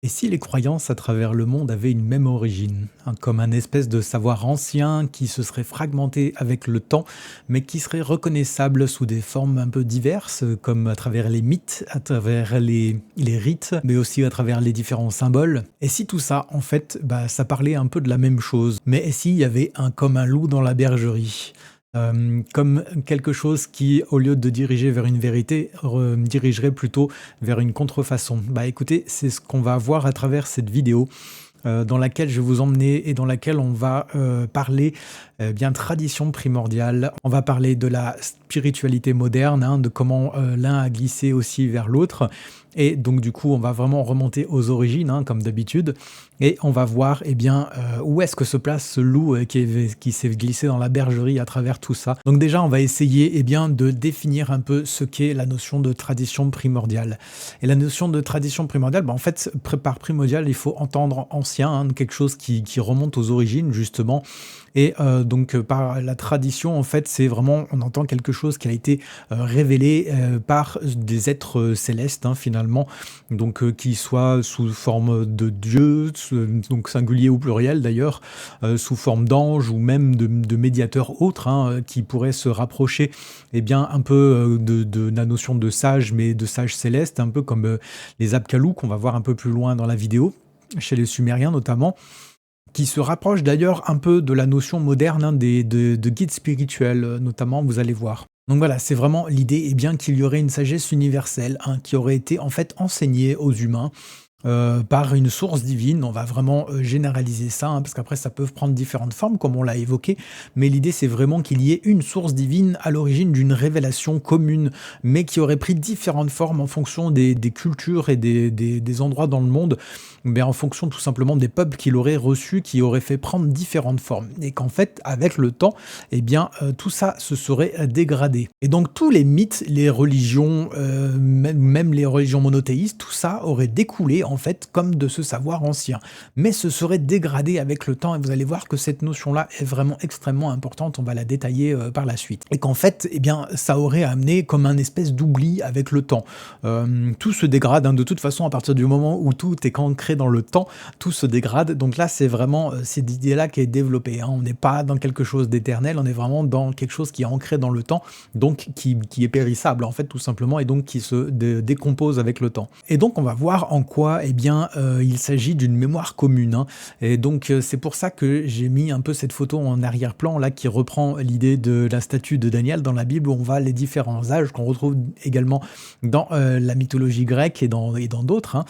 Et si les croyances à travers le monde avaient une même origine, hein, comme un espèce de savoir ancien qui se serait fragmenté avec le temps, mais qui serait reconnaissable sous des formes un peu diverses, comme à travers les mythes, à travers les rites, mais aussi à travers les différents symboles. Et si tout ça, en fait, ça parlait un peu de la même chose, mais et s'il y avait un comme un loup dans la bergerie, comme quelque chose qui, au lieu de diriger vers une vérité, dirigerait plutôt vers une contrefaçon. Bah écoutez, c'est ce qu'on va voir à travers cette vidéo dans laquelle je vais vous emmener et dans laquelle on va parler bien tradition primordiale. On va parler de la spiritualité moderne, hein, de comment l'un a glissé aussi vers l'autre. Et donc du coup, on va vraiment remonter aux origines, hein, comme d'habitude, et on va voir où est-ce que se place ce loup qui s'est glissé dans la bergerie à travers tout ça. Donc déjà, on va essayer de définir un peu ce qu'est la notion de tradition primordiale. Et la notion de tradition primordiale, en fait, par primordial, il faut entendre ancien, hein, quelque chose qui remonte aux origines, justement. Et par la tradition, en fait, c'est vraiment, on entend quelque chose qui a été révélé par des êtres célestes, hein, finalement, donc qui soient sous forme de dieu, donc singulier ou pluriel d'ailleurs, sous forme d'ange ou même de médiateurs autres, hein, qui pourraient se rapprocher un peu de la notion de sage, mais de sage céleste, un peu comme les Apkallu qu'on va voir un peu plus loin dans la vidéo, chez les Sumériens notamment, qui se rapproche d'ailleurs un peu de la notion moderne, hein, de guides spirituels, notamment, vous allez voir. Donc voilà, c'est vraiment l'idée qu'il y aurait une sagesse universelle, hein, qui aurait été en fait enseignée aux humains par une source divine. On va vraiment généraliser ça, hein, parce qu'après ça peut prendre différentes formes, comme on l'a évoqué, mais l'idée c'est vraiment qu'il y ait une source divine à l'origine d'une révélation commune, mais qui aurait pris différentes formes en fonction des cultures et des endroits dans le monde, mais en fonction tout simplement des peuples qui l'auraient reçu, qui auraient fait prendre différentes formes. Et qu'en fait, avec le temps, tout ça se serait dégradé. Et donc tous les mythes, les religions, même les religions monothéistes, tout ça aurait découlé en fait comme de ce savoir ancien. Mais ce serait dégradé avec le temps et vous allez voir que cette notion-là est vraiment extrêmement importante, on va la détailler par la suite. Et qu'en fait, ça aurait amené comme un espèce d'oubli avec le temps. Tout se dégrade, hein, de toute façon à partir du moment où tout est ancré dans le temps, tout se dégrade. Donc là, c'est vraiment cette idée-là qui est développée, hein. On n'est pas dans quelque chose d'éternel, on est vraiment dans quelque chose qui est ancré dans le temps, donc qui est périssable en fait tout simplement, et donc qui se décompose avec le temps. Et donc on va voir en quoi il s'agit d'une mémoire commune, hein. Et donc c'est pour ça que j'ai mis un peu cette photo en arrière-plan là qui reprend l'idée de la statue de Daniel dans la Bible, où on voit les différents âges qu'on retrouve également dans la mythologie grecque et dans d'autres, hein.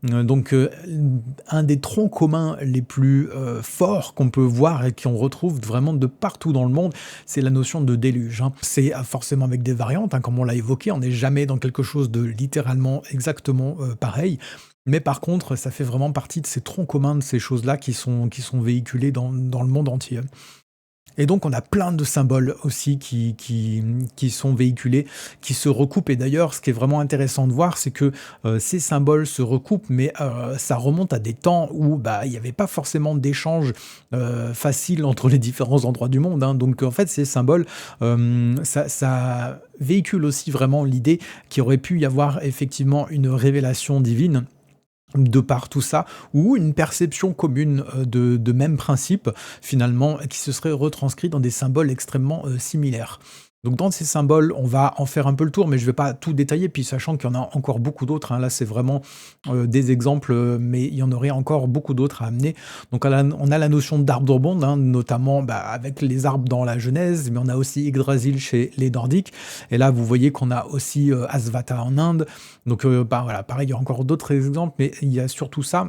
Un des troncs communs les plus forts qu'on peut voir et qu'on retrouve vraiment de partout dans le monde, c'est la notion de déluge, hein. C'est forcément avec des variantes, hein, comme on l'a évoqué, on n'est jamais dans quelque chose de littéralement exactement pareil. Mais par contre, ça fait vraiment partie de ces troncs communs, de ces choses-là qui sont véhiculées dans le monde entier. Et donc on a plein de symboles aussi qui sont véhiculés, qui se recoupent. Et d'ailleurs, ce qui est vraiment intéressant de voir, c'est que ces symboles se recoupent, mais ça remonte à des temps où il n'y avait pas forcément d'échange facile entre les différents endroits du monde, hein. Donc en fait, ces symboles, ça véhicule aussi vraiment l'idée qu'il aurait pu y avoir effectivement une révélation divine de par tout ça, ou une perception commune de même principe, finalement, qui se serait retranscrit dans des symboles extrêmement similaires. Donc dans ces symboles, on va en faire un peu le tour, mais je ne vais pas tout détailler, puis sachant qu'il y en a encore beaucoup d'autres, hein. Là c'est vraiment des exemples, mais il y en aurait encore beaucoup d'autres à amener. Donc on a la notion d'arbre monde, hein, notamment avec les arbres dans la Genèse, mais on a aussi Yggdrasil chez les Nordiques, et là vous voyez qu'on a aussi Asvata en Inde. Donc voilà, pareil, il y a encore d'autres exemples, mais il y a surtout ça.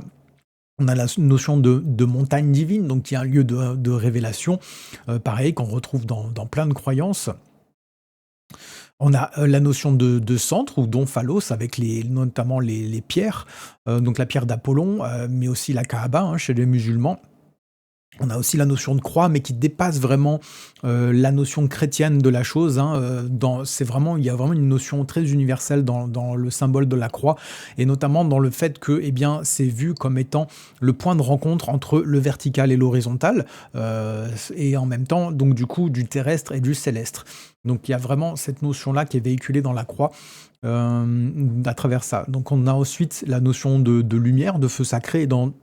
On a la notion de montagne divine, donc qui est un lieu de révélation, pareil, qu'on retrouve dans plein de croyances. On a la notion de centre ou d'omphalos avec notamment les pierres, donc la pierre d'Apollon, mais aussi la Kaaba, hein, chez les musulmans. On a aussi la notion de croix, mais qui dépasse vraiment la notion chrétienne de la chose, hein. Il y a vraiment une notion très universelle dans le symbole de la croix, et notamment dans le fait que, c'est vu comme étant le point de rencontre entre le vertical et l'horizontal, et en même temps, donc du coup, du terrestre et du céleste. Donc il y a vraiment cette notion-là qui est véhiculée dans la croix, à travers ça. Donc on a ensuite la notion de lumière, de feu sacré dans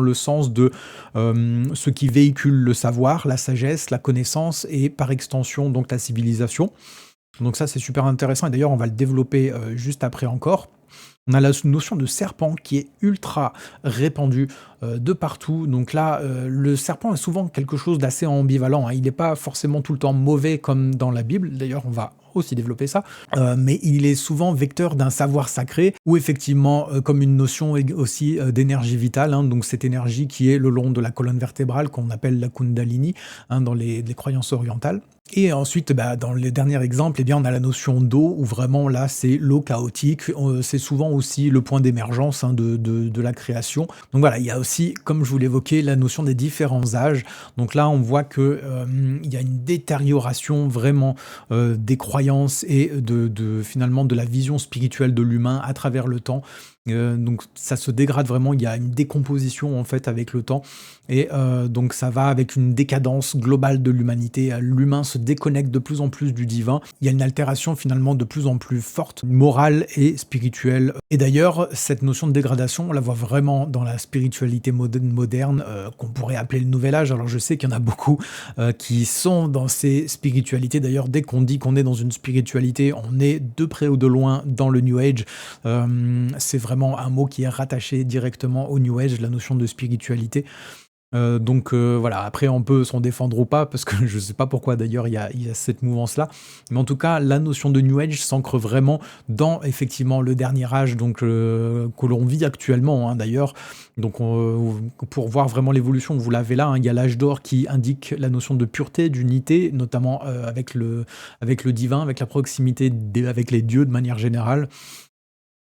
le sens de, ce qui véhicule le savoir, la sagesse, la connaissance et par extension donc la civilisation. Donc ça, c'est super intéressant et d'ailleurs, on va le développer, juste après encore. On a la notion de serpent qui est ultra répandue, de partout. Donc là, le serpent est souvent quelque chose d'assez ambivalent, hein. Il n'est pas forcément tout le temps mauvais comme dans la Bible. D'ailleurs, on va aussi développer ça. Mais il est souvent vecteur d'un savoir sacré ou effectivement, comme une notion aussi, d'énergie vitale, hein. Donc cette énergie qui est le long de la colonne vertébrale qu'on appelle la Kundalini, hein, dans les croyances orientales. Et ensuite, bah, dans le dernier exemple, eh bien, on a la notion d'eau, où vraiment là, c'est l'eau chaotique. C'est souvent aussi le point d'émergence, hein, de la création. Donc voilà, il y a aussi, comme je vous l'évoquais, la notion des différents âges. Donc là, on voit que il y a une détérioration vraiment des croyances et finalement de la vision spirituelle de l'humain à travers le temps. Donc ça se dégrade vraiment, il y a une décomposition en fait avec le temps et donc ça va avec une décadence globale de l'humanité. L'humain se déconnecte de plus en plus du divin. Il y a une altération finalement de plus en plus forte, morale et spirituelle. Et d'ailleurs, cette notion de dégradation, on la voit vraiment dans la spiritualité moderne, qu'on pourrait appeler le nouvel âge. Alors je sais qu'il y en a beaucoup qui sont dans ces spiritualités. D'ailleurs, dès qu'on dit qu'on est dans une spiritualité, on est de près ou de loin dans le New Age. C'est vraiment un mot qui est rattaché directement au New Age, la notion de spiritualité. Voilà, après on peut s'en défendre ou pas, parce que je sais pas pourquoi d'ailleurs il y a cette mouvance-là. Mais en tout cas, la notion de New Age s'ancre vraiment dans effectivement le dernier âge que l'on vit actuellement, hein, d'ailleurs. Pour voir vraiment l'évolution, vous l'avez là, hein, il y a l'âge d'or qui indique la notion de pureté, d'unité, notamment avec le divin, avec la proximité avec les dieux de manière générale.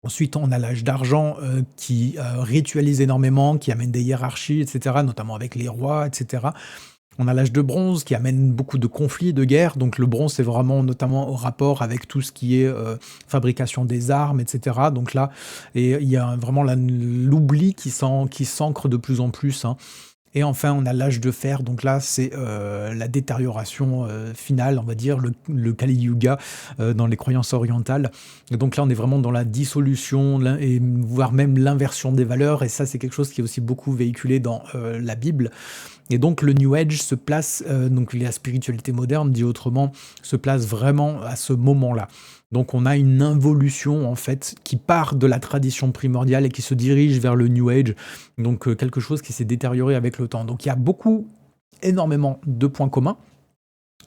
Ensuite, on a l'âge d'argent, qui, ritualise énormément, qui amène des hiérarchies et cetera, notamment avec les rois et cetera. On a l'âge de bronze qui amène beaucoup de conflits, de guerres. Donc le bronze, c'est vraiment notamment au rapport avec tout ce qui est, fabrication des armes et cetera. Donc là et il y a vraiment l'oubli qui s'ancre de plus en plus, hein. Et enfin, on a l'âge de fer, donc là, c'est la détérioration finale, on va dire, le Kali Yuga dans les croyances orientales. Et donc là, on est vraiment dans la dissolution, et voire même l'inversion des valeurs, et ça, c'est quelque chose qui est aussi beaucoup véhiculé dans la Bible. Et donc le New Age se place, donc la spiritualité moderne, dit autrement, se place vraiment à ce moment-là. Donc on a une involution en fait qui part de la tradition primordiale et qui se dirige vers le New Age, donc quelque chose qui s'est détérioré avec le temps. Donc il y a énormément de points communs.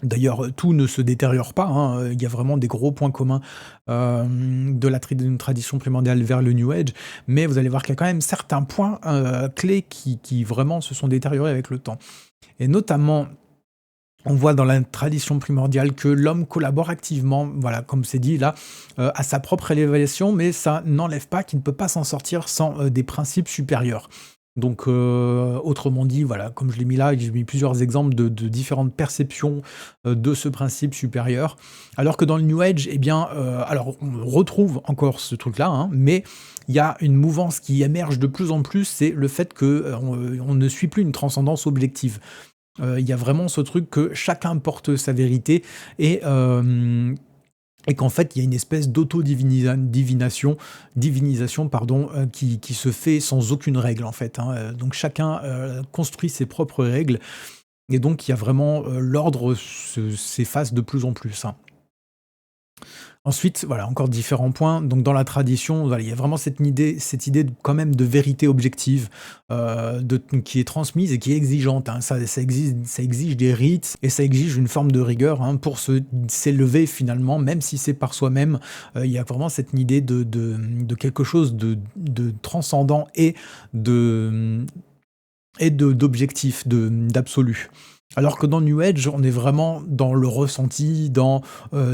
D'ailleurs, tout ne se détériore pas, hein, il y a vraiment des gros points communs, de la d'une tradition primordiale vers le New Age, mais vous allez voir qu'il y a quand même certains points, clés qui vraiment se sont détériorés avec le temps. Et notamment, on voit dans la tradition primordiale que l'homme collabore activement, voilà, comme c'est dit là, à sa propre élévation, mais ça n'enlève pas qu'il ne peut pas s'en sortir sans, des principes supérieurs. Donc, autrement dit, voilà, comme je l'ai mis là, j'ai mis plusieurs exemples de différentes perceptions, de ce principe supérieur. Alors que dans le New Age, eh bien, alors on retrouve encore ce truc-là, hein, mais il y a une mouvance qui émerge de plus en plus, c'est le fait que, on ne suit plus une transcendance objective. Il y a vraiment ce truc que chacun porte sa vérité et qu'en fait, il y a une espèce divinisation pardon, qui se fait sans aucune règle en fait, hein. Donc chacun, construit ses propres règles et donc il y a vraiment, l'ordre s'efface de plus en plus, hein. Ensuite, voilà, encore différents points. Donc, dans la tradition, voilà, il y a vraiment cette idée quand même de vérité objective qui est transmise et qui est exigeante, hein. Ça exige des rites et ça exige une forme de rigueur, hein, pour s'élever finalement, même si c'est par soi-même. Il y a vraiment cette idée de quelque chose de transcendant d'objectif, d'absolu. Alors que dans New Age, on est vraiment dans le ressenti,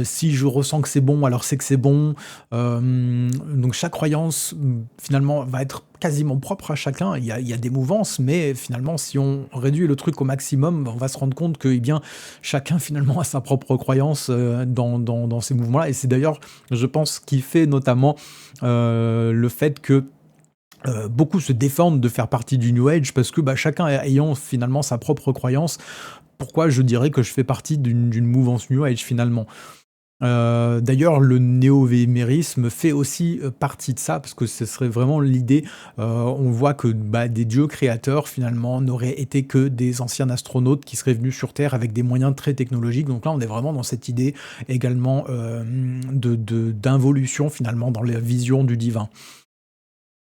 si je ressens que c'est bon, alors c'est que c'est bon. Donc chaque croyance, finalement, va être quasiment propre à chacun. Il y a des mouvances, mais finalement, si on réduit le truc au maximum, on va se rendre compte que, eh bien, chacun finalement a sa propre croyance dans ces mouvements-là. Et c'est d'ailleurs, je pense, qui fait notamment le fait que beaucoup se défendent de faire partie du New Age parce que, bah, chacun ayant finalement sa propre croyance, pourquoi je dirais que je fais partie d'une mouvance New Age finalement? D'ailleurs, le néo-vémérisme fait aussi, partie de ça parce que ce serait vraiment l'idée, on voit que, bah, des dieux créateurs finalement n'auraient été que des anciens astronautes qui seraient venus sur Terre avec des moyens très technologiques. Donc là, on est vraiment dans cette idée également, d'involution finalement dans la vision du divin.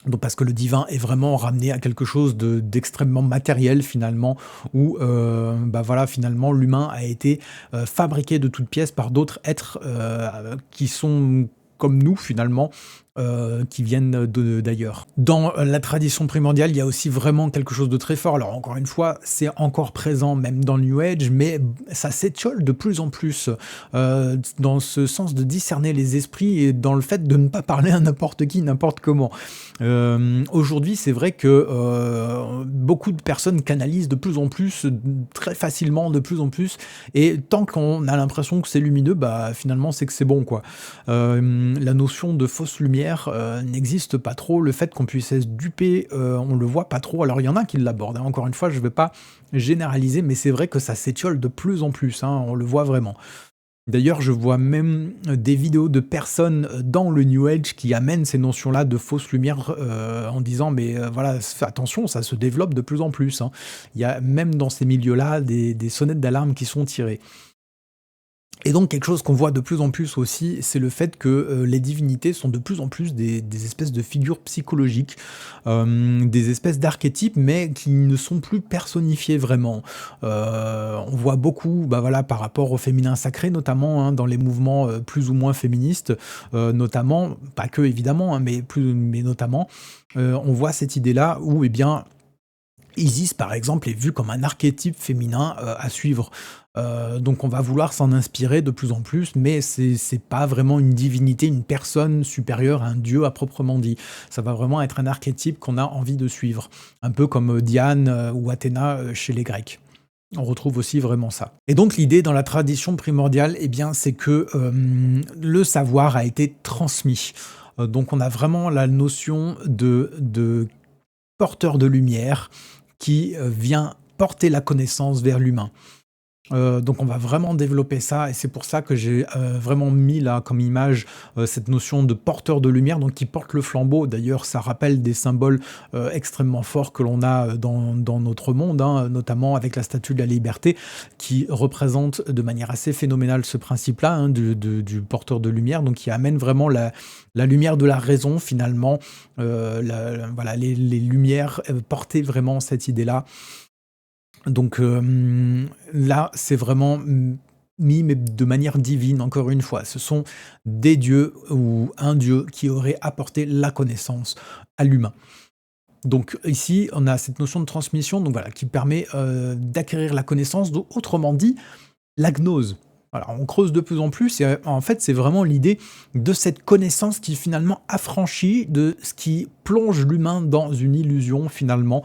Donc parce que le divin est vraiment ramené à quelque chose d'extrêmement matériel finalement, où, bah, voilà, finalement l'humain a été, fabriqué de toutes pièces par d'autres êtres, qui sont comme nous finalement, qui viennent de d'ailleurs. Dans la tradition primordiale, il y a aussi vraiment quelque chose de très fort. Alors encore une fois, c'est encore présent même dans le New Age, mais ça s'étiole de plus en plus, dans ce sens de discerner les esprits et dans le fait de ne pas parler à n'importe qui, n'importe comment. Aujourd'hui, c'est vrai que, beaucoup de personnes canalisent de plus en plus, très facilement, de plus en plus et tant qu'on a l'impression que c'est lumineux, bah, finalement, c'est que c'est bon, quoi. La notion de fausse lumière, n'existe pas trop. Le fait qu'on puisse être dupé, on le voit pas trop. Alors il y en a qui l'abordent, hein, encore une fois, je ne vais pas généraliser, mais c'est vrai que ça s'étiole de plus en plus, hein, on le voit vraiment. D'ailleurs, je vois même, des vidéos de personnes, dans le New Age qui amènent ces notions-là de fausse lumière, en disant: «Mais, voilà, fais attention, ça se développe de plus en plus, hein». Il y a même dans ces milieux-là des sonnettes d'alarme qui sont tirées. Et donc quelque chose qu'on voit de plus en plus aussi, c'est le fait que, les divinités sont de plus en plus des espèces de figures psychologiques, des espèces d'archétypes, mais qui ne sont plus personnifiés vraiment. On voit beaucoup, bah, voilà, par rapport au féminin sacré notamment, hein, dans les mouvements, plus ou moins féministes, notamment, pas que évidemment, hein, mais notamment, on voit cette idée-là où, eh bien, Isis, par exemple, est vue comme un archétype féminin, à suivre. Donc on va vouloir s'en inspirer de plus en plus, mais c'est pas vraiment une divinité, une personne supérieure à un dieu à proprement dit. Ça va vraiment être un archétype qu'on a envie de suivre. Un peu comme, Diane, ou Athéna, chez les Grecs. On retrouve aussi vraiment ça. Et donc l'idée dans la tradition primordiale, eh bien, c'est que, le savoir a été transmis. Donc on a vraiment la notion de porteur de lumière qui, vient porter la connaissance vers l'humain. Donc on va vraiment développer ça et c'est pour ça que j'ai, vraiment mis là comme image, cette notion de porteur de lumière, donc qui porte le flambeau. D'ailleurs, ça rappelle des symboles, extrêmement forts que l'on a, dans notre monde, hein, notamment avec la Statue de la Liberté qui représente de manière assez phénoménale ce principe-là, hein, du porteur de lumière, donc qui amène vraiment la lumière de la raison finalement, voilà les lumières, porter vraiment cette idée-là. Donc là, c'est vraiment mis, mais de manière divine, encore une fois. Ce sont des dieux ou un dieu qui aurait apporté la connaissance à l'humain. Donc ici, on a cette notion de transmission, donc voilà, qui permet, d'acquérir la connaissance, donc autrement dit, la gnose. Voilà, on creuse de plus en plus et en fait, c'est vraiment l'idée de cette connaissance qui finalement affranchit de ce qui plonge l'humain dans une illusion finalement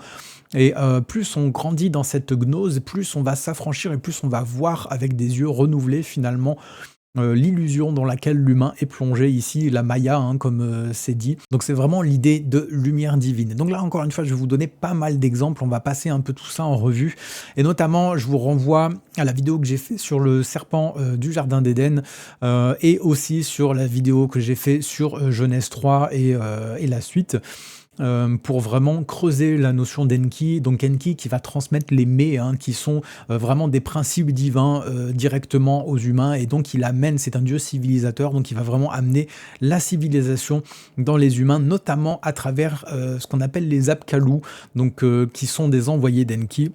et plus on grandit dans cette gnose, plus on va s'affranchir et plus on va voir avec des yeux renouvelés finalement, l'illusion dans laquelle l'humain est plongé ici, la Maya, hein, comme, c'est dit. Donc c'est vraiment l'idée de lumière divine. Donc là, encore une fois, je vais vous donner pas mal d'exemples, on va passer un peu tout ça en revue et notamment, je vous renvoie à la vidéo que j'ai fait sur le serpent, du jardin d'Éden, et aussi sur la vidéo que j'ai fait sur, Genèse 3 et la suite pour vraiment creuser la notion d'Enki. Donc Enki qui va transmettre les mets, hein, qui sont vraiment des principes divins directement aux humains. Et donc il amène, c'est un dieu civilisateur, donc il va vraiment amener la civilisation dans les humains, notamment à travers ce qu'on appelle les Apkallu, donc qui sont des envoyés d'Enki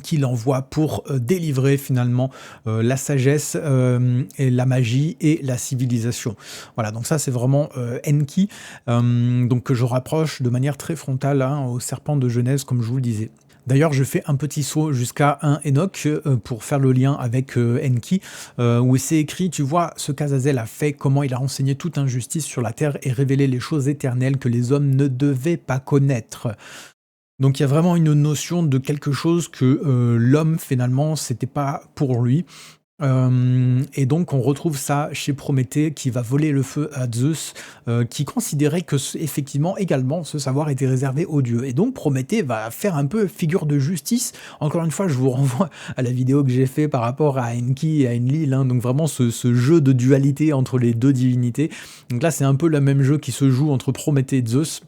qu'il envoie pour délivrer finalement la sagesse et la magie et la civilisation. Voilà, donc ça c'est vraiment Enki, donc que je rapproche de manière très frontale, hein, au serpent de Genèse, comme je vous le disais. D'ailleurs, je fais un petit saut jusqu'à un Enoch pour faire le lien avec Enki, où c'est écrit, tu vois, ce qu'Azazel a fait, comment il a enseigné toute injustice sur la terre et révélé les choses éternelles que les hommes ne devaient pas connaître. Donc il y a vraiment une notion de quelque chose que l'homme finalement c'était pas pour lui Et donc on retrouve ça chez Prométhée qui va voler le feu à Zeus, qui considérait que effectivement également ce savoir était réservé aux dieux. Et donc Prométhée va faire un peu figure de justice. Encore une fois, je vous renvoie à la vidéo que j'ai fait par rapport à Enki et à Enlil, hein, donc vraiment ce jeu de dualité entre les deux divinités. Donc là c'est un peu le même jeu qui se joue entre Prométhée et Zeus.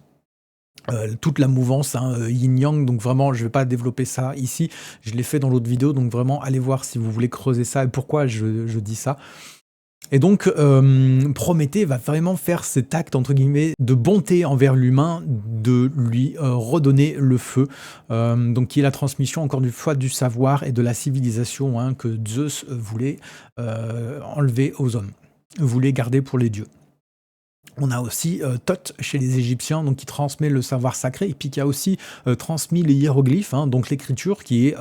Toute la mouvance, hein, yin-yang, donc vraiment je vais pas développer ça ici, je l'ai fait dans l'autre vidéo, donc vraiment allez voir si vous voulez creuser ça et pourquoi je dis ça. Et donc Prométhée va vraiment faire cet acte entre guillemets de bonté envers l'humain, de lui redonner le feu, donc qui est la transmission encore une fois du savoir et de la civilisation, hein, que Zeus voulait enlever aux hommes, voulait garder pour les dieux. On a aussi Thoth chez les Égyptiens, donc qui transmet le savoir sacré, et puis qui a aussi transmis les hiéroglyphes, hein, donc l'écriture, qui est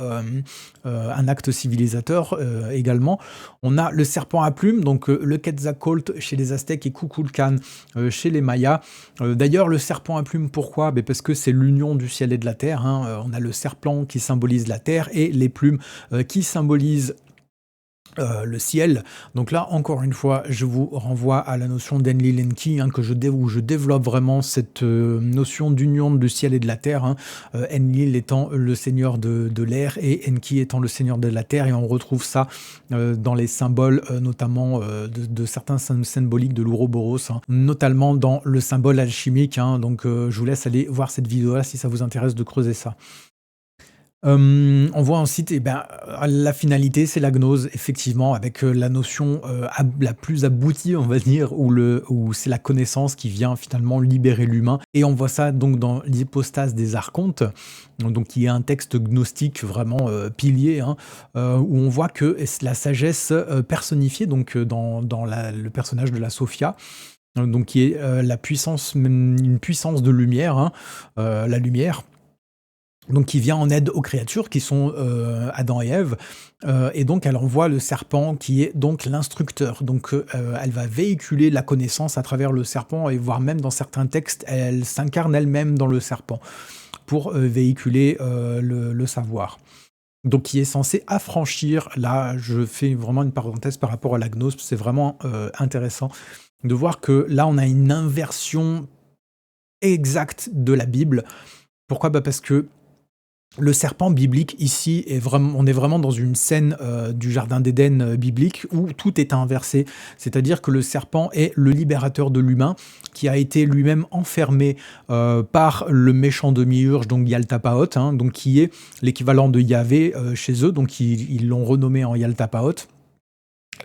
un acte civilisateur également. On a le serpent à plumes, donc le Quetzalcoatl chez les Aztèques et Kukulkan chez les Mayas. D'ailleurs, le serpent à plumes, pourquoi? Parce que c'est l'union du ciel et de la terre, hein. On a le serpent qui symbolise la terre et les plumes qui symbolisent le ciel. Donc là, encore une fois, je vous renvoie à la notion d'Enlil Enki, hein, où je développe vraiment cette notion d'union du ciel et de la terre, hein. Enlil étant le seigneur de l'air et Enki étant le seigneur de la terre, et on retrouve ça dans les symboles, notamment de certains symboliques de l'Ouroboros, hein, notamment dans le symbole alchimique, hein. Donc je vous laisse aller voir cette vidéo-là si ça vous intéresse de creuser ça. On voit ensuite, la finalité, c'est la gnose, effectivement, avec la notion la plus aboutie, on va dire, où c'est la connaissance qui vient finalement libérer l'humain. Et on voit ça donc dans l'hypostase des archontes, donc qui est un texte gnostique vraiment pilier, hein, où on voit que la sagesse personnifiée, donc dans le personnage de la Sophia, donc qui est une puissance de lumière, hein, la lumière. Donc qui vient en aide aux créatures qui sont Adam et Ève, et donc elle envoie le serpent qui est donc l'instructeur. Donc elle va véhiculer la connaissance à travers le serpent, et voire même dans certains textes, elle s'incarne elle-même dans le serpent pour véhiculer le savoir. Donc qui est censé affranchir, là je fais vraiment une parenthèse par rapport à la gnose, c'est vraiment intéressant de voir que là on a une inversion exacte de la Bible. Pourquoi? Parce que le serpent biblique ici on est vraiment dans une scène du jardin d'Éden biblique où tout est inversé, c'est-à-dire que le serpent est le libérateur de l'humain qui a été lui-même enfermé par le méchant demi-urge, donc Yaltapaoth, hein, donc qui est l'équivalent de Yahvé chez eux, donc ils l'ont renommé en Yaltapaoth.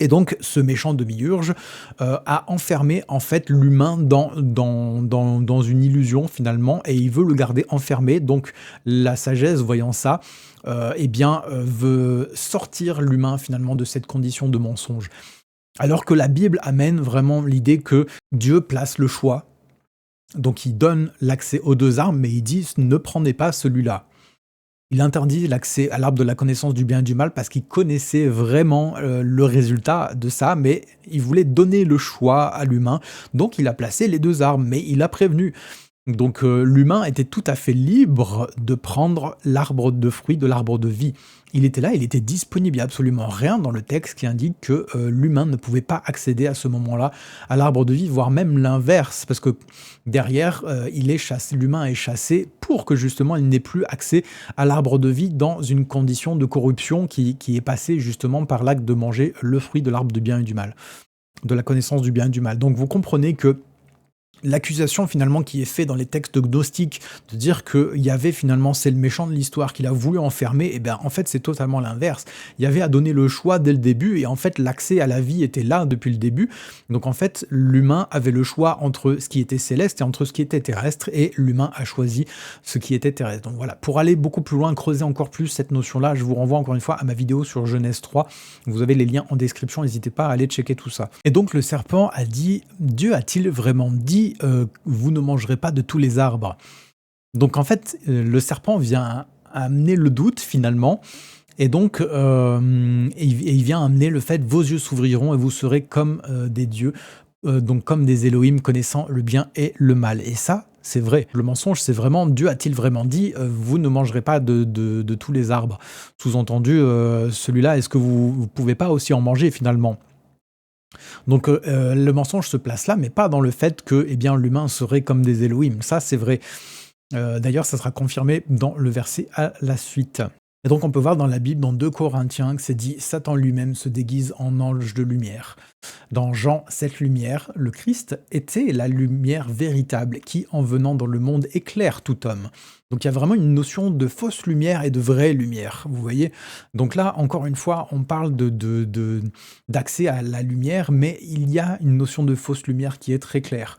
Et donc, ce méchant demi-urge a enfermé en fait l'humain dans une illusion finalement, et il veut le garder enfermé. Donc, la sagesse, voyant ça, veut sortir l'humain finalement de cette condition de mensonge. Alors que la Bible amène vraiment l'idée que Dieu place le choix. Donc, il donne l'accès aux deux arbres, mais il dit ne prenez pas celui-là. Il interdit l'accès à l'arbre de la connaissance du bien et du mal parce qu'il connaissait vraiment le résultat de ça, mais il voulait donner le choix à l'humain. Donc il a placé les deux arbres, mais il a prévenu. Donc l'humain était tout à fait libre de prendre l'arbre de fruits de l'arbre de vie. Il était là, il était disponible, il n'y a absolument rien dans le texte qui indique que l'humain ne pouvait pas accéder à ce moment-là à l'arbre de vie, voire même l'inverse, parce que derrière, l'humain est chassé pour que justement il n'ait plus accès à l'arbre de vie dans une condition de corruption qui est passée justement par l'acte de manger le fruit de l'arbre du bien et du mal, de la connaissance du bien et du mal. Donc vous comprenez que l'accusation finalement qui est faite dans les textes gnostiques de dire que Yahvé finalement c'est le méchant de l'histoire qu'il a voulu enfermer, et bien en fait c'est totalement l'inverse. Yahvé a donné le choix dès le début, et en fait l'accès à la vie était là depuis le début. Donc en fait l'humain avait le choix entre ce qui était céleste et entre ce qui était terrestre, et l'humain a choisi ce qui était terrestre. Donc voilà, pour aller beaucoup plus loin, creuser encore plus cette notion-là, je vous renvoie encore une fois à ma vidéo sur Genèse 3. Vous avez les liens en description, n'hésitez pas à aller checker tout ça. Et donc le serpent a dit, Dieu a-t-il vraiment dit vous ne mangerez pas de tous les arbres? Donc en fait, le serpent vient amener le doute finalement, et donc il vient amener le fait vos yeux s'ouvriront et vous serez comme des dieux, donc comme des Elohim connaissant le bien et le mal. Et ça, c'est vrai. Le mensonge, c'est vraiment Dieu a-t-il vraiment dit vous ne mangerez pas de tous les arbres. Sous-entendu, celui-là, est-ce que vous ne pouvez pas aussi en manger finalement? Donc le mensonge se place là, mais pas dans le fait que eh bien, l'humain serait comme des Elohim. Ça, c'est vrai. D'ailleurs, ça sera confirmé dans le verset à la suite. Et donc, on peut voir dans la Bible, dans 2 Corinthiens, que c'est dit Satan lui-même se déguise en ange de lumière. Dans Jean, cette lumière, le Christ, était la lumière véritable qui, en venant dans le monde, éclaire tout homme. Donc il y a vraiment une notion de fausse lumière et de vraie lumière, vous voyez. Donc là, encore une fois, on parle d'accès à la lumière, mais il y a une notion de fausse lumière qui est très claire.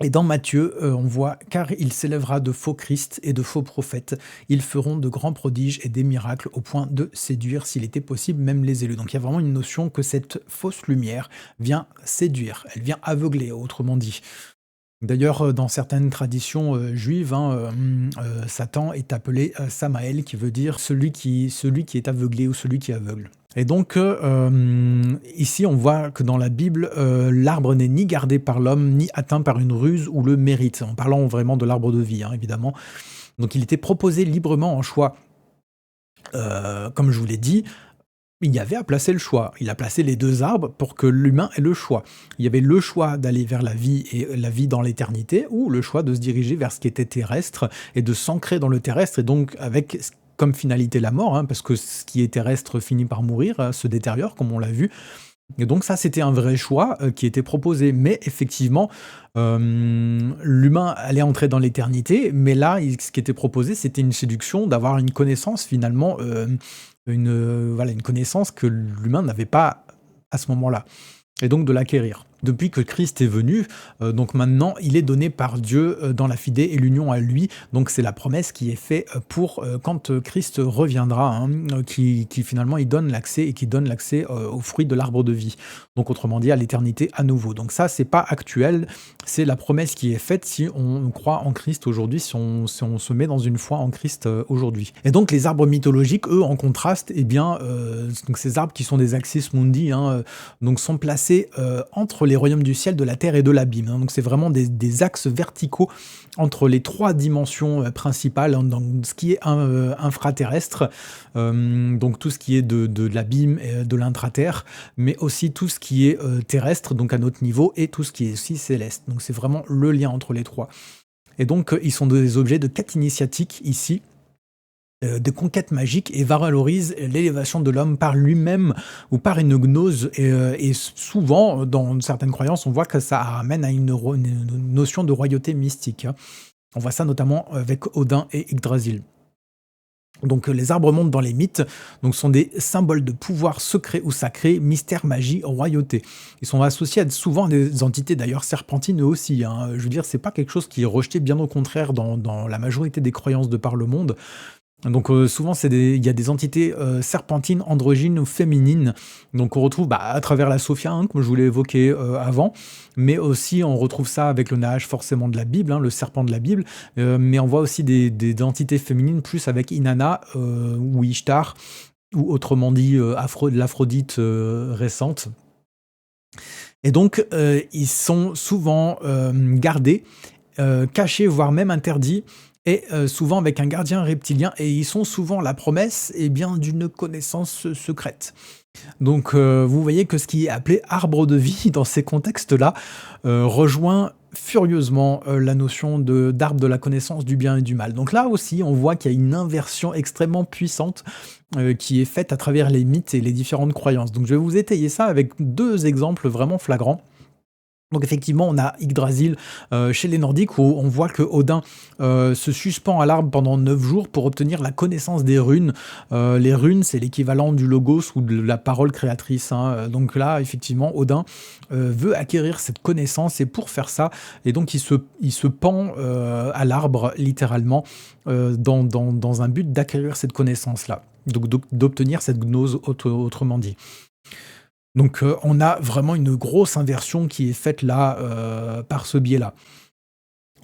Et dans Matthieu, on voit car il s'élèvera de faux Christ et de faux prophètes. Ils feront de grands prodiges et des miracles au point de séduire, s'il était possible, même les élus. Donc il y a vraiment une notion que cette fausse lumière vient séduire, elle vient aveugler, autrement dit. D'ailleurs, dans certaines traditions juives, Satan est appelé Samaël, qui veut dire celui qui est aveuglé ou celui qui aveugle. Et donc, ici, on voit que dans la Bible, l'arbre n'est ni gardé par l'homme, ni atteint par une ruse ou le mérite, en parlant vraiment de l'arbre de vie, évidemment. Donc, il était proposé librement en choix. Comme je vous l'ai dit, il y avait à placer le choix. Il a placé les 2 arbres pour que l'humain ait le choix. Il y avait le choix d'aller vers la vie et la vie dans l'éternité, ou le choix de se diriger vers ce qui était terrestre et de s'ancrer dans le terrestre, et donc avec comme finalité la mort, parce que ce qui est terrestre finit par mourir, se détériore, comme on l'a vu. Et donc ça, c'était un vrai choix qui était proposé. Mais effectivement, l'humain allait entrer dans l'éternité, mais là, ce qui était proposé, c'était une séduction, d'avoir une connaissance finalement, une connaissance que l'humain n'avait pas à ce moment-là, et donc de l'acquérir. Depuis que Christ est venu, donc maintenant, il est donné par Dieu dans la fidée et l'union à lui. Donc c'est la promesse qui est faite pour quand Christ reviendra, qui finalement il donne l'accès et qui donne l'accès aux fruits de l'arbre de vie. Donc autrement dit, à l'éternité à nouveau. Donc ça, c'est pas actuel, c'est la promesse qui est faite si on croit en Christ aujourd'hui, si on se met dans une foi en Christ aujourd'hui. Et donc les arbres mythologiques, eux, en contraste, eh bien, donc ces arbres qui sont des axis mundi, donc sont placés entre les royaumes du ciel, de la terre et de l'abîme. Donc c'est vraiment des axes verticaux entre les 3 dimensions principales, dans ce qui est infraterrestre, donc tout ce qui est de l'abîme et de l'intraterre, mais aussi tout ce qui est terrestre, donc à notre niveau, et tout ce qui est aussi céleste. Donc c'est vraiment le lien entre les 3. Et donc ils sont des objets de quête initiatique ici, de conquête magique, et valorise l'élévation de l'homme par lui-même ou par une gnose, et souvent, dans certaines croyances, on voit que ça ramène à une notion de royauté mystique. On voit ça notamment avec Odin et Yggdrasil. Donc les arbres mondes dans les mythes sont des symboles de pouvoir secret ou sacré, mystère, magie, royauté. Ils sont associés souvent à des entités d'ailleurs serpentines eux aussi. Je veux dire, c'est pas quelque chose qui est rejeté, bien au contraire, dans la majorité des croyances de par le monde. Donc souvent, il y a des entités serpentines, androgynes ou féminines, donc on retrouve à travers la Sophia, comme je vous l'ai évoqué avant, mais aussi on retrouve ça avec le Nahash forcément de la Bible, le serpent de la Bible, mais on voit aussi des entités féminines plus avec Inanna ou Ishtar, ou autrement dit l'Aphrodite récente. Et donc ils sont souvent gardés, cachés, voire même interdits, et souvent avec un gardien reptilien, et ils sont souvent la promesse d'une connaissance secrète. Donc vous voyez que ce qui est appelé arbre de vie dans ces contextes-là rejoint furieusement la notion d'arbre de la connaissance du bien et du mal. Donc là aussi, on voit qu'il y a une inversion extrêmement puissante qui est faite à travers les mythes et les différentes croyances. Donc je vais vous étayer ça avec 2 exemples vraiment flagrants. Donc effectivement, on a Yggdrasil chez les Nordiques, où on voit que Odin se suspend à l'arbre pendant 9 jours pour obtenir la connaissance des runes. Les runes, c'est l'équivalent du logos ou de la parole créatrice. Donc là, effectivement, Odin veut acquérir cette connaissance, et pour faire ça, et donc il se pend à l'arbre, littéralement, dans un but d'acquérir cette connaissance-là, donc d'obtenir cette gnose, autrement dit. Donc on a vraiment une grosse inversion qui est faite là par ce biais-là.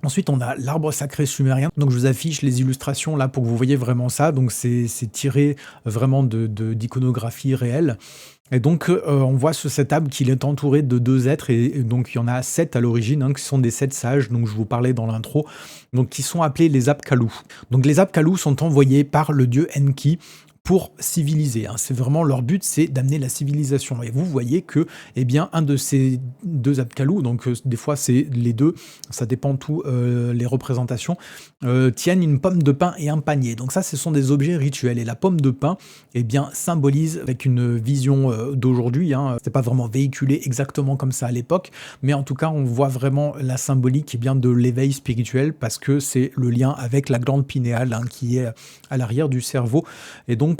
Ensuite, on a l'arbre sacré sumérien. Donc, je vous affiche les illustrations là pour que vous voyez vraiment ça. Donc, c'est tiré vraiment d'iconographie réelle. Et donc, on voit sur cet arbre qu'il est entouré de 2 êtres et donc il y en a 7 à l'origine, hein, qui sont des 7 sages, donc je vous parlais dans l'intro, donc qui sont appelés les Apkallu. Donc les Apkallu sont envoyés par le dieu Enki pour civiliser, hein. C'est vraiment leur but, c'est d'amener la civilisation. Et vous voyez que, eh bien, un de ces 2 Apkallu, donc des fois c'est les 2, ça dépend tout, les représentations, tiennent une pomme de pain et un panier. Donc ça, ce sont des objets rituels. Et la pomme de pain, eh bien, symbolise avec une vision d'aujourd'hui, hein, c'est pas vraiment véhiculé exactement comme ça à l'époque, mais en tout cas, on voit vraiment la symbolique, eh bien, de l'éveil spirituel parce que c'est le lien avec la glande pinéale, hein, qui est à l'arrière du cerveau. Et donc,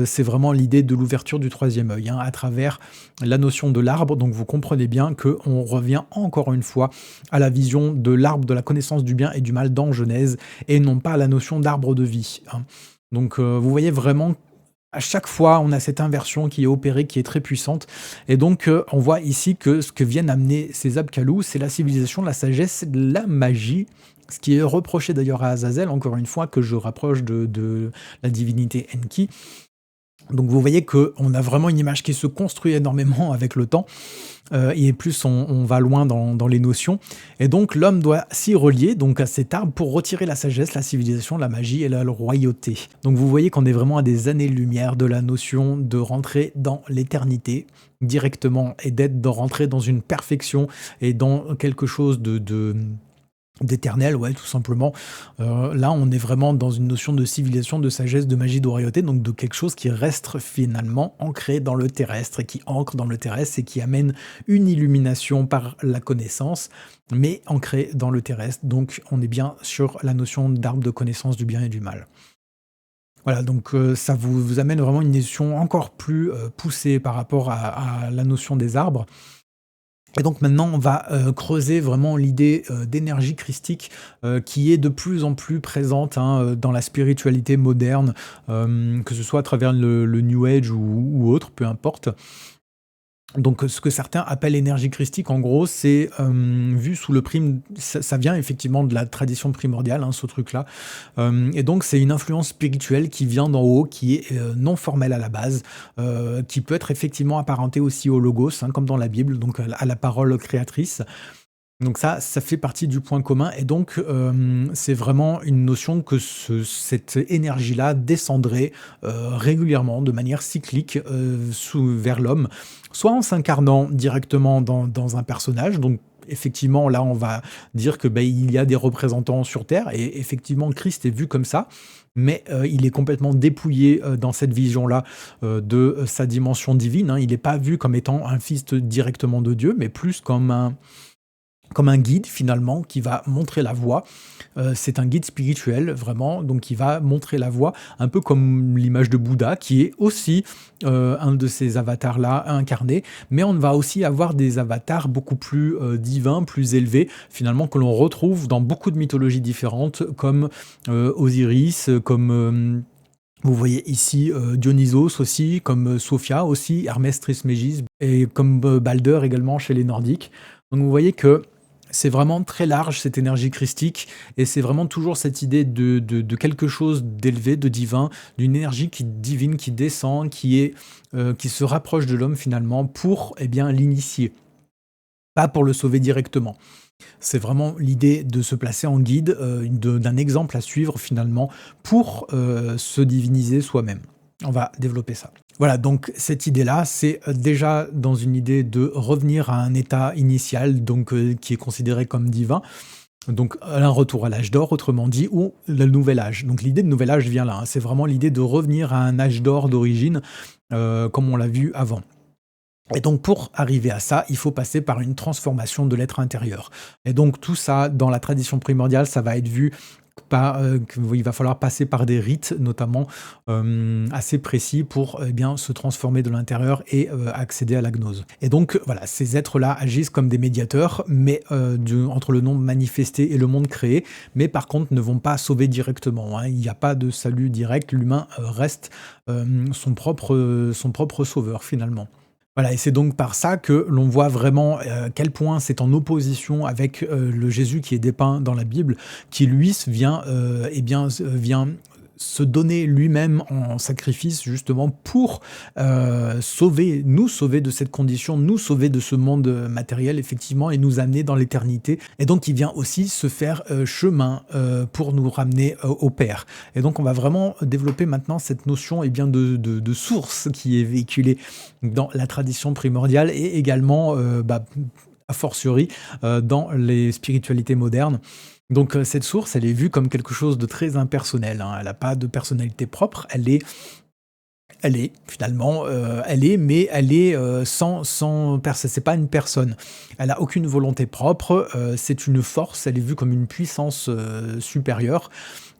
c'est vraiment l'idée de l'ouverture du troisième œil, hein, à travers la notion de l'arbre. Donc, vous comprenez bien qu'on revient encore une fois à la vision de l'arbre de la connaissance du bien et du mal dans Genèse et non pas à la notion d'arbre de vie, hein. Donc, vous voyez vraiment à chaque fois, on a cette inversion qui est opérée, qui est très puissante. Et donc, on voit ici que ce que viennent amener ces Apkallu, c'est la civilisation, la sagesse, la magie. Ce qui est reproché d'ailleurs à Azazel, encore une fois, que je rapproche de la divinité Enki. Donc vous voyez qu'on a vraiment une image qui se construit énormément avec le temps, et plus on va loin dans les notions. Et donc l'homme doit s'y relier donc à cet arbre pour retirer la sagesse, la civilisation, la magie et la royauté. Donc vous voyez qu'on est vraiment à des années-lumière de la notion de rentrer dans l'éternité directement et de rentrer dans une perfection et dans quelque chose d'éternel, ouais, tout simplement. Là, on est vraiment dans une notion de civilisation, de sagesse, de magie, de royauté, donc de quelque chose qui reste finalement ancré dans le terrestre et qui ancre dans le terrestre et qui amène une illumination par la connaissance, mais ancré dans le terrestre. Donc, on est bien sur la notion d'arbre de connaissance du bien et du mal. Voilà, donc ça vous amène vraiment une notion encore plus poussée par rapport à la notion des arbres. Et donc maintenant, on va creuser vraiment l'idée d'énergie christique qui est de plus en plus présente, hein, dans la spiritualité moderne, que ce soit à travers le New Age ou autre, peu importe. Donc, ce que certains appellent énergie christique, en gros, c'est vu sous le prisme, ça vient effectivement de la tradition primordiale, hein, ce truc-là. Et donc, c'est une influence spirituelle qui vient d'en haut, qui est non formelle à la base, qui peut être effectivement apparentée aussi au logos, hein, comme dans la Bible, donc à la parole créatrice. Donc ça fait partie du point commun et donc c'est vraiment une notion que cette énergie-là descendrait régulièrement, de manière cyclique, vers l'homme, soit en s'incarnant directement dans un personnage. Donc effectivement, là, on va dire que il y a des représentants sur Terre et effectivement, Christ est vu comme ça. Mais il est complètement dépouillé dans cette vision-là de sa dimension divine, hein. Il n'est pas vu comme étant un fils directement de Dieu, mais plus comme un guide finalement qui va montrer la voie. C'est un guide spirituel vraiment, donc qui va montrer la voie, un peu comme l'image de Bouddha, qui est aussi un de ces avatars-là incarnés, mais on va aussi avoir des avatars beaucoup plus divins, plus élevés, finalement, que l'on retrouve dans beaucoup de mythologies différentes, comme Osiris, comme... vous voyez ici Dionysos aussi, comme Sophia aussi, Hermès Trismégiste, et comme Balder également chez les Nordiques. Donc vous voyez que c'est vraiment très large cette énergie christique et c'est vraiment toujours cette idée de quelque chose d'élevé, de divin, d'une énergie divine qui descend, qui se rapproche de l'homme finalement pour l'initier, pas pour le sauver directement. C'est vraiment l'idée de se placer en guide, d'un exemple à suivre finalement pour se diviniser soi-même. On va développer ça. Voilà, donc cette idée-là, c'est déjà dans une idée de revenir à un état initial, donc qui est considéré comme divin. Donc un retour à l'âge d'or, autrement dit, ou le nouvel âge. Donc l'idée de nouvel âge vient là, hein. C'est vraiment l'idée de revenir à un âge d'or d'origine, comme on l'a vu avant. Et donc pour arriver à ça, il faut passer par une transformation de l'être intérieur. Et donc tout ça, dans la tradition primordiale, ça va être vu il va falloir passer par des rites notamment assez précis pour se transformer de l'intérieur et accéder à la gnose. Et donc voilà, ces êtres-là agissent comme des médiateurs, mais entre le monde manifesté et le monde créé, mais par contre ne vont pas sauver directement, hein. Il n'y a pas de salut direct, l'humain reste son propre sauveur finalement. Voilà et c'est donc par ça que l'on voit vraiment, quel point c'est en opposition avec, le Jésus qui est dépeint dans la Bible, qui lui vient, vient se donner lui-même en sacrifice justement pour, nous sauver de cette condition, nous sauver de ce monde, matériel effectivement et nous amener dans l'éternité et donc il vient aussi se faire, chemin, pour nous ramener, au Père et donc on va vraiment développer maintenant cette notion et bien de source qui est véhiculée dans la tradition primordiale et également, a fortiori, dans les spiritualités modernes. Donc, cette source, elle est vue comme quelque chose de très impersonnel, hein. Elle n'a pas de personnalité propre, elle est finalement, mais elle est, sans c'est pas une personne. Elle a aucune volonté propre, c'est une force, elle est vue comme une puissance, supérieure,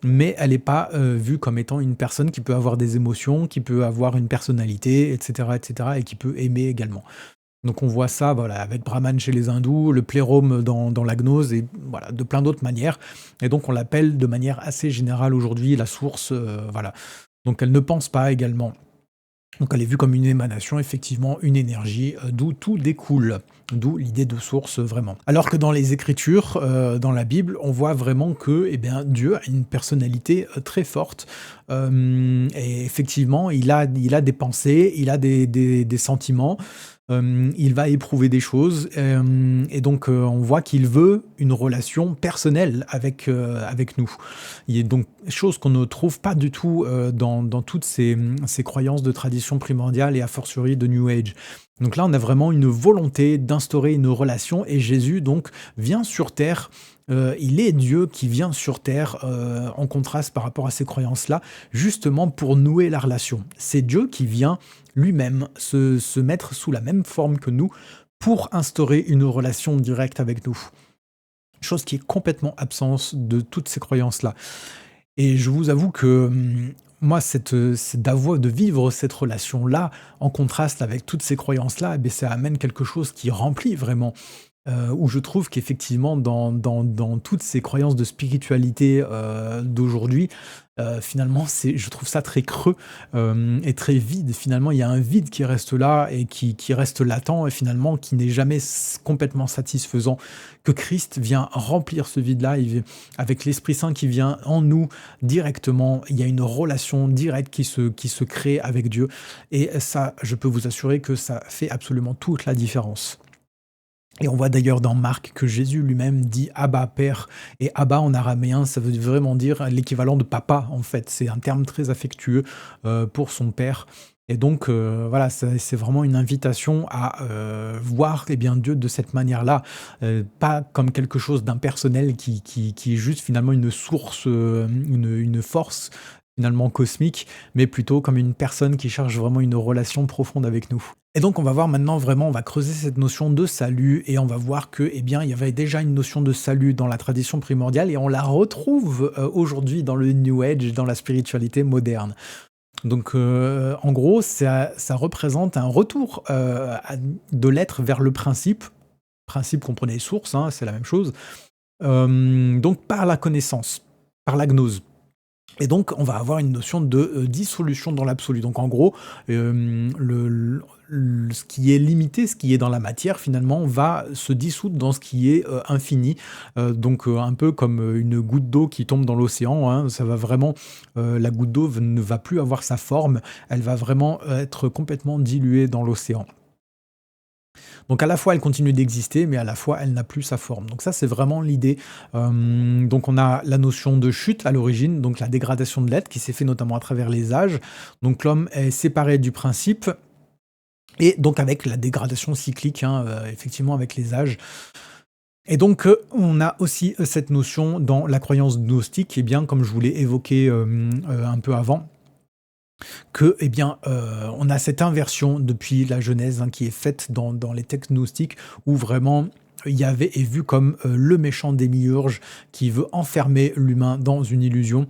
mais elle n'est pas, vue comme étant une personne qui peut avoir des émotions, qui peut avoir une personnalité et cetera et qui peut aimer également. Donc on voit ça, voilà, avec Brahman chez les hindous, le plérôme dans la gnose et voilà, de plein d'autres manières et donc on l'appelle de manière assez générale aujourd'hui la source, voilà. Donc elle ne pense pas également. Donc elle est vue comme une émanation, effectivement, une énergie, d'où tout découle. D'où l'idée de source, vraiment. Alors que dans les Écritures, dans la Bible, on voit vraiment que, eh bien, Dieu a une personnalité, très forte, et effectivement, il a des pensées, il a des sentiments, il va éprouver des choses, et donc, on voit qu'il veut une relation personnelle avec nous. Il est donc chose qu'on ne trouve pas du tout, dans toutes ces croyances de tradition primordiale et a fortiori de New Age. Donc là, on a vraiment une volonté d'instaurer une relation et Jésus donc vient sur terre. Il est Dieu qui vient sur terre, en contraste par rapport à ces croyances-là, justement pour nouer la relation. C'est Dieu qui vient lui-même se mettre sous la même forme que nous pour instaurer une relation directe avec nous. Chose qui est complètement absente de toutes ces croyances-là. Et je vous avoue que, moi, c'est de vivre cette relation-là, en contraste avec toutes ces croyances-là, et beh, ça amène quelque chose qui remplit vraiment. Où je trouve qu'effectivement dans toutes ces croyances de spiritualité, d'aujourd'hui, finalement c'est je trouve ça très creux, et très vide. Finalement, il y a un vide qui reste là et qui reste latent et finalement qui n'est jamais complètement satisfaisant. Que Christ vient remplir ce vide-là, avec l'Esprit Saint qui vient en nous directement, il y a une relation directe qui se crée avec Dieu et ça, je peux vous assurer que ça fait absolument toute la différence. Et on voit d'ailleurs dans Marc que Jésus lui-même dit Abba Père. Et Abba en araméen, ça veut vraiment dire l'équivalent de papa, en fait. C'est un terme très affectueux pour son père. Et donc, voilà, c'est vraiment une invitation à voir eh bien, Dieu de cette manière-là, pas comme quelque chose d'impersonnel qui est juste finalement une source, une force finalement cosmique, mais plutôt comme une personne qui cherche vraiment une relation profonde avec nous. Et donc on va voir maintenant vraiment, on va creuser cette notion de salut et on va voir que, eh bien, il y avait déjà une notion de salut dans la tradition primordiale et on la retrouve aujourd'hui dans le New Age, dans la spiritualité moderne. Donc en gros, ça représente un retour de l'être vers le principe. Principe, comprenez source, hein, c'est la même chose. Donc par la connaissance, par la gnose. Et donc, on va avoir une notion de dissolution dans l'absolu. Donc, en gros, ce qui est limité, ce qui est dans la matière, finalement, va se dissoudre dans ce qui est infini. Donc, un peu comme une goutte d'eau qui tombe dans l'océan, hein, ça va vraiment, la goutte d'eau ne va plus avoir sa forme, elle va vraiment être complètement diluée dans l'océan. Donc à la fois elle continue d'exister, mais à la fois elle n'a plus sa forme. Donc ça c'est vraiment l'idée. Donc on a la notion de chute à l'origine, donc la dégradation de l'être qui s'est fait notamment à travers les âges. Donc l'homme est séparé du principe. Et donc avec la dégradation cyclique, hein, effectivement avec les âges. Et donc on a aussi cette notion dans la croyance gnostique, et bien comme je vous l'ai évoqué un peu avant, que, eh bien, on a cette inversion depuis la Genèse, hein, qui est faite dans les textes gnostiques où vraiment Yahvé est vu comme, le méchant démiurge qui veut enfermer l'humain dans une illusion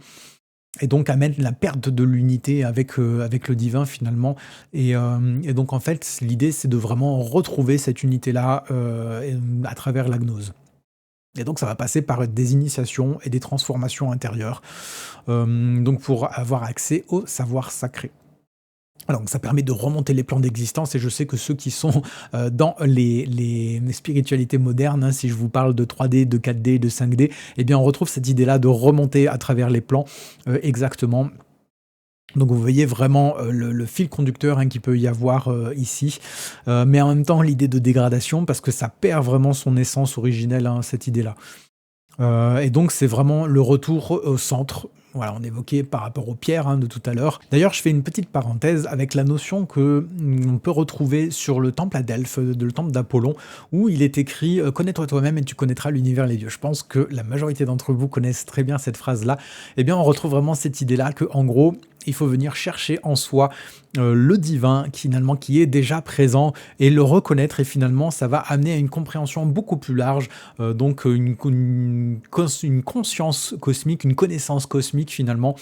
et donc amène la perte de l'unité avec le divin finalement et donc en fait, l'idée c'est de vraiment retrouver cette unité-là, à travers la gnose. Et donc ça va passer par des initiations et des transformations intérieures, donc pour avoir accès au savoir sacré. Alors donc ça permet de remonter les plans d'existence et je sais que ceux qui sont, dans les spiritualités modernes, hein, si je vous parle de 3D, de 4D, de 5D, eh bien on retrouve cette idée-là de remonter à travers les plans, exactement. Donc vous voyez vraiment, le fil conducteur, hein, qu'il peut y avoir, ici, mais en même temps l'idée de dégradation parce que ça perd vraiment son essence originelle, hein, cette idée-là. Et donc c'est vraiment le retour au centre. Voilà, on évoquait par rapport aux pierres, hein, de tout à l'heure. D'ailleurs, je fais une petite parenthèse avec la notion que, on peut retrouver sur le temple à Delphes, de le temple d'Apollon, où il est écrit, «Connais-toi toi-même et tu connaîtras l'univers, les dieux». Je pense que la majorité d'entre vous connaissent très bien cette phrase-là. Eh bien, on retrouve vraiment cette idée-là que, en gros, il faut venir chercher en soi, le divin, qui finalement qui est déjà présent et le reconnaître et finalement ça va amener à une compréhension beaucoup plus large, donc une conscience cosmique, une connaissance cosmique finalement,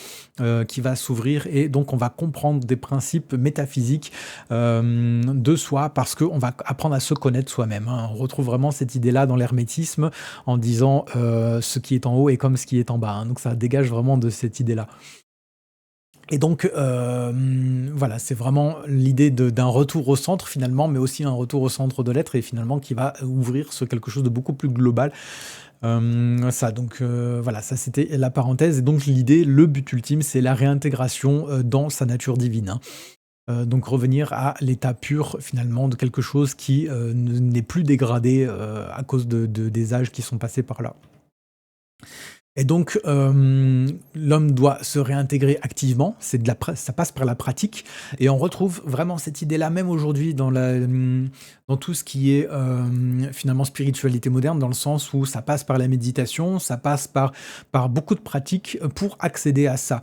qui va s'ouvrir et donc on va comprendre des principes métaphysiques, de soi parce qu'on va apprendre à se connaître soi-même, hein. On retrouve vraiment cette idée-là dans l'hermétisme en disant, «Ce qui est en haut est comme ce qui est en bas», hein, donc ça dégage vraiment de cette idée-là. Et donc, voilà, c'est vraiment l'idée d'un retour au centre finalement, mais aussi un retour au centre de l'être et finalement qui va ouvrir sur quelque chose de beaucoup plus global. Ça donc, voilà, ça c'était la parenthèse et donc l'idée, le but ultime, c'est la réintégration, dans sa nature divine, hein. Donc revenir à l'état pur finalement de quelque chose qui, ne n'est plus dégradé, à cause des âges qui sont passés par là. Et donc, l'homme doit se réintégrer activement, c'est de la pra ça passe par la pratique et on retrouve vraiment cette idée-là même aujourd'hui dans tout ce qui est, finalement spiritualité moderne, dans le sens où ça passe par la méditation, ça passe par beaucoup de pratiques, pour accéder à ça.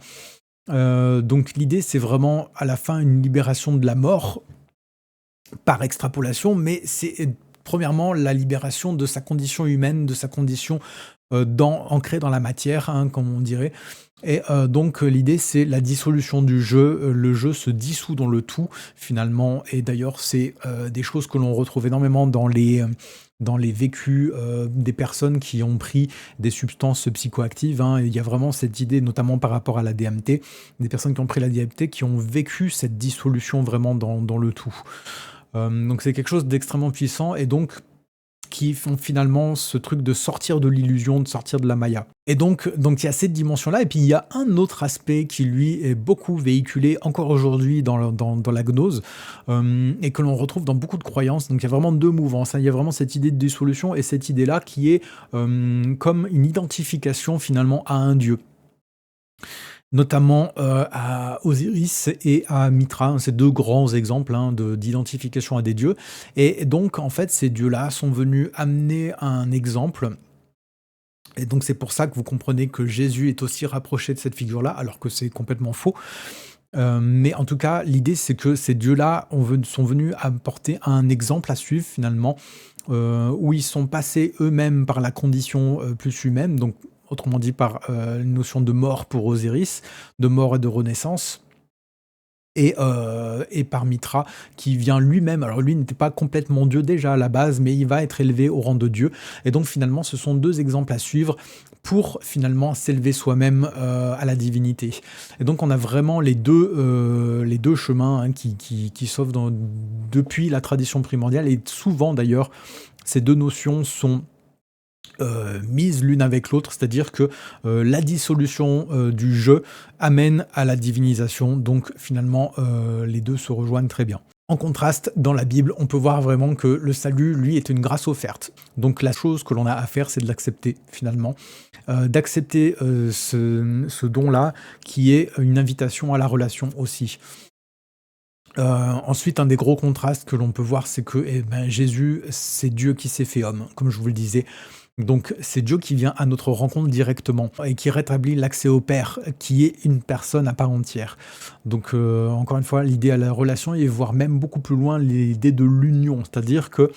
Donc l'idée, c'est vraiment à la fin une libération de la mort par extrapolation, mais c'est, premièrement la libération de sa condition humaine, de sa condition, ancrée dans la matière, hein, comme on dirait et donc l'idée c'est la dissolution du jeu, le jeu se dissout dans le tout finalement et d'ailleurs c'est, des choses que l'on retrouve énormément dans les vécus, des personnes qui ont pris des substances psychoactives, hein. Il y a vraiment cette idée notamment par rapport à la DMT, des personnes qui ont pris la DMT qui ont vécu cette dissolution vraiment dans le tout. Donc c'est quelque chose d'extrêmement puissant et donc qui font finalement ce truc de sortir de l'illusion, de sortir de la maya. Et donc il y a cette dimension-là, et puis il y a un autre aspect qui lui est beaucoup véhiculé encore aujourd'hui dans la gnose, et que l'on retrouve dans beaucoup de croyances. Donc il y a vraiment deux mouvances, hein. Il y a vraiment cette idée de dissolution et cette idée-là qui est comme une identification finalement à un dieu. Notamment, à Osiris et à Mithra, hein, c'est 2 grands exemples, hein, d'identification à des dieux et donc en fait, ces dieux-là sont venus amener un exemple et donc c'est pour ça que vous comprenez que Jésus est aussi rapproché de cette figure-là, alors que c'est complètement faux. Mais en tout cas, l'idée, c'est que ces dieux-là sont venus apporter un exemple à suivre finalement, où ils sont passés eux-mêmes par la condition, plus humaine, donc autrement dit par, une notion de mort pour Osiris, de mort et de renaissance et par Mithra qui vient lui-même alors lui n'était pas complètement Dieu déjà à la base, mais il va être élevé au rang de Dieu et donc finalement ce sont 2 exemples à suivre pour finalement s'élever soi-même, à la divinité et donc on a vraiment les 2 chemins, hein, qui s'offrent depuis la tradition primordiale et souvent d'ailleurs ces 2 notions sont mises l'une avec l'autre, c'est-à-dire que, la dissolution, du jeu amène à la divinisation, donc finalement, les 2 se rejoignent très bien. En contraste, dans la Bible, on peut voir vraiment que le salut, lui, est une grâce offerte. Donc la chose que l'on a à faire, c'est de l'accepter finalement, d'accepter, ce don-là qui est une invitation à la relation aussi. Ensuite, un des gros contrastes que l'on peut voir, c'est que, eh ben, Jésus, c'est Dieu qui s'est fait homme, comme je vous le disais. Donc c'est Dieu qui vient à notre rencontre directement et qui rétablit l'accès au Père, qui est une personne à part entière. Donc encore une fois, l'idée à la relation et voire même beaucoup plus loin, l'idée de l'union. C'est-à-dire que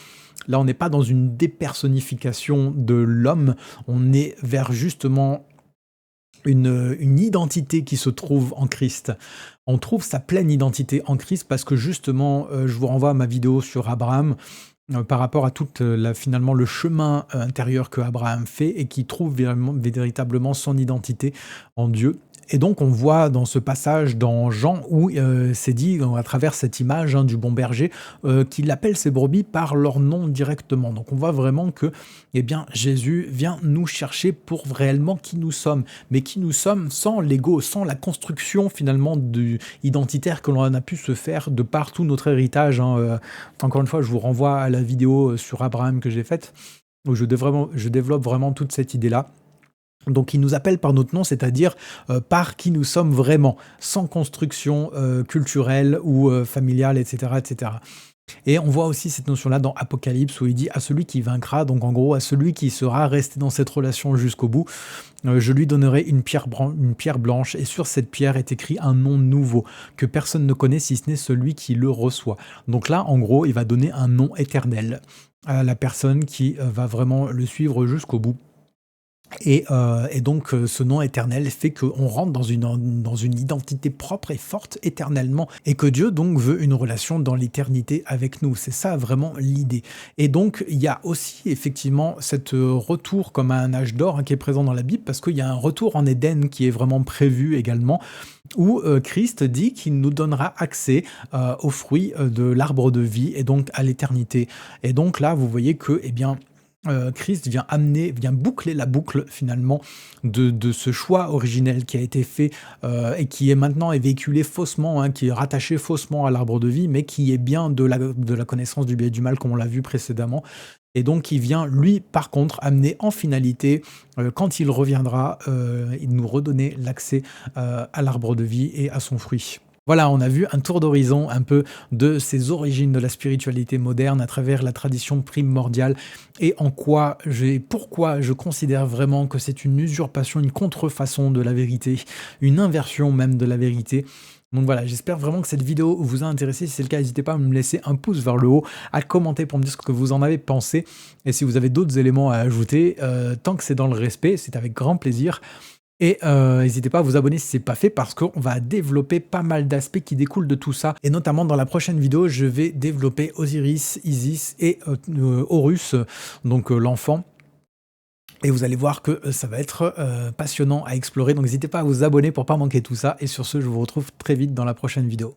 là, on n'est pas dans une dépersonnification de l'homme, on est vers justement une identité qui se trouve en Christ. On trouve sa pleine identité en Christ parce que justement, je vous renvoie à ma vidéo sur Abraham, par rapport à toute, la finalement le chemin, intérieur que Abraham fait et qui trouve véritablement son identité en Dieu Et donc on voit dans ce passage dans Jean où c'est dit à travers cette image du bon berger qu'il appelle ses brebis par leur nom directement. Donc on voit vraiment que eh bien, Jésus vient nous chercher pour réellement qui nous sommes, mais qui nous sommes sans l'ego, sans la construction finalement identitaire que l'on a pu se faire de par tout notre héritage. Encore une fois, je vous renvoie à la vidéo sur Abraham que j'ai faite, où je développe vraiment toute cette idée-là. Donc il nous appelle par notre nom, c'est-à-dire par qui nous sommes vraiment, sans construction culturelle ou familiale, etc., etc. Et on voit aussi cette notion-là dans Apocalypse où il dit à celui qui vaincra, donc en gros à celui qui sera resté dans cette relation jusqu'au bout, je lui donnerai une pierre blanche et sur cette pierre est écrit un nom nouveau que personne ne connaît si ce n'est celui qui le reçoit. Donc là, en gros, il va donner un nom éternel à la personne qui va vraiment le suivre jusqu'au bout. Et donc ce nom éternel fait qu'on rentre dans une identité propre et forte éternellement et que Dieu donc veut une relation dans l'éternité avec nous. C'est ça vraiment l'idée. Et donc il y a aussi effectivement cet retour comme à un âge d'or qui est présent dans la Bible parce qu'il y a un retour en Éden qui est vraiment prévu également où Christ dit qu'il nous donnera accès aux fruits de l'arbre de vie et donc à l'éternité. Et donc là vous voyez que eh bien Christ vient boucler la boucle finalement de ce choix originel qui a été fait et qui est maintenant véhiculé faussement, qui est rattaché faussement à l'arbre de vie, mais qui est bien de la connaissance du bien et du mal comme on l'a vu précédemment. Et donc il vient lui par contre amener en finalité, quand il reviendra, il nous redonner l'accès à l'arbre de vie et à son fruit. Voilà, on a vu un tour d'horizon un peu de ces origines de la spiritualité moderne à travers la tradition primordiale et pourquoi je considère vraiment que c'est une usurpation, une contrefaçon de la vérité, une inversion même de la vérité. Donc voilà, j'espère vraiment que cette vidéo vous a intéressé. Si c'est le cas, n'hésitez pas à me laisser un pouce vers le haut, à commenter pour me dire ce que vous en avez pensé. Et si vous avez d'autres éléments à ajouter, tant que c'est dans le respect, c'est avec grand plaisir. Et n'hésitez pas à vous abonner si ce n'est pas fait parce qu'on va développer pas mal d'aspects qui découlent de tout ça. Et notamment dans la prochaine vidéo, je vais développer Osiris, Isis et Horus, donc l'enfant. Et vous allez voir que ça va être passionnant à explorer. Donc n'hésitez pas à vous abonner pour ne pas manquer tout ça. Et sur ce, je vous retrouve très vite dans la prochaine vidéo.